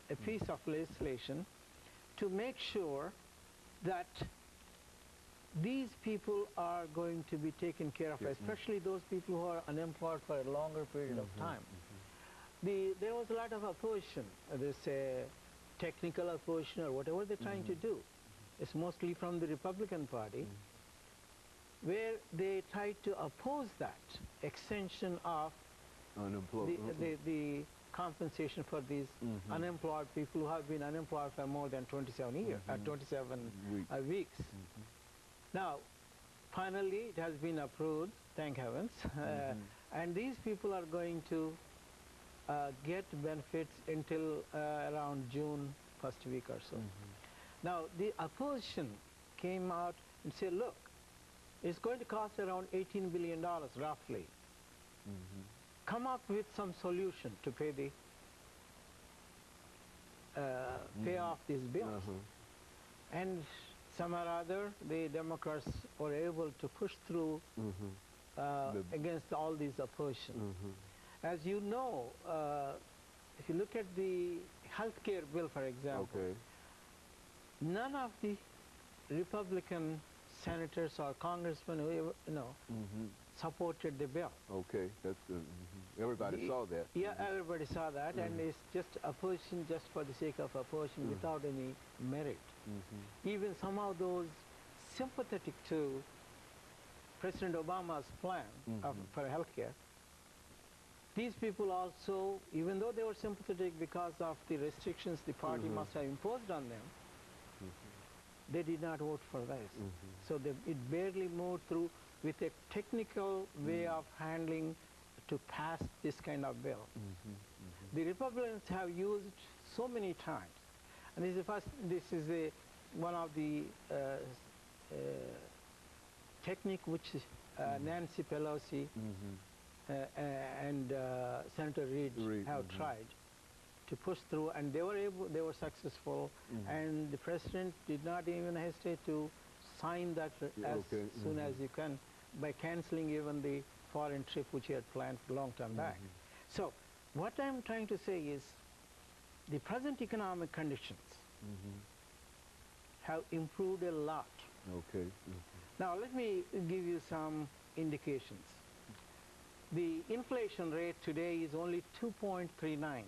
a piece of legislation to make sure that these people are going to be taken care of, especially those people who are unemployed for a longer period of time. There was a lot of opposition, this technical opposition or whatever they're trying to do. It's mostly from the Republican Party, where they tried to oppose that extension of the compensation for these unemployed people who have been unemployed for more than 27 years, 27 weeks. Now, finally, it has been approved, thank heavens, and these people are going to get benefits until around June first week or so. Now, the opposition came out and said, look, it's going to cost around $18 billion roughly. Come up with some solution to pay the pay off these bills. And somehow or other, the Democrats were able to push through against all these opposition. As you know, if you look at the health care bill, for example, none of the Republican senators or congressmen who supported the bill. That's everybody saw that. Yeah, everybody saw that, and it's just opposition just for the sake of opposition without any merit. Even somehow those sympathetic to President Obama's plan for health care, these people also, even though they were sympathetic because of the restrictions the party must have imposed on them, they did not vote for this. So it barely moved through with a technical way of handling to pass this kind of bill. The Republicans have used so many times, and this is one of the technique which Nancy Pelosi and Senator Reid have tried to push through, and they were successful, and the president did not even hesitate to sign that as soon as you can by canceling even the foreign trip which he had planned a long time back. So what I'm trying to say is the present economic conditions have improved a lot. Now let me give you some indications. The inflation rate today is only 2.39%.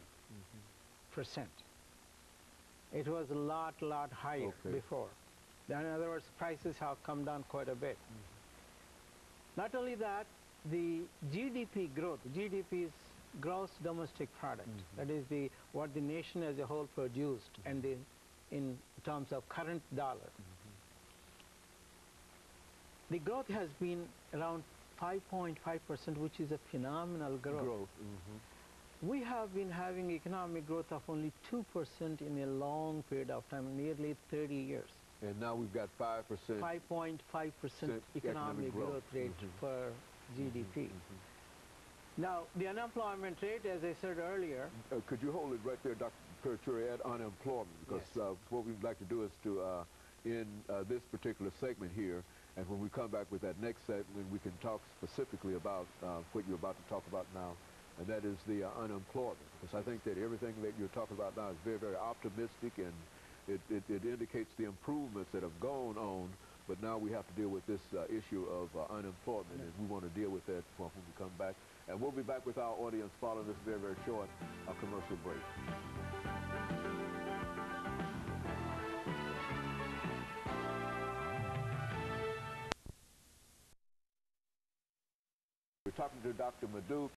It was a lot higher before. In other words, prices have come down quite a bit. Not only that, the GDP growth, GDP is gross domestic product, that is what the nation as a whole produced, and in terms of current dollar. The growth has been around 5.5%, which is a phenomenal growth. We have been having economic growth of only 2% in a long period of time, nearly 30 years. And now we've got 5%. 5.5% economic growth rate for GDP. Now, the unemployment rate, as I said earlier... could you hold it right there, Dr. MParuchuri, at unemployment? Because what we'd like to do is to end this particular segment here, and when we come back with that next segment, we can talk specifically about what you're about to talk about now, and that is the unemployment. Because I think that everything that you're talking about now is very optimistic, and it indicates the improvements that have gone on, but now we have to deal with this issue of unemployment, and we want to deal with that when we come back. And we'll be back with our audience following this very short commercial break. We're talking to Dr. Madhu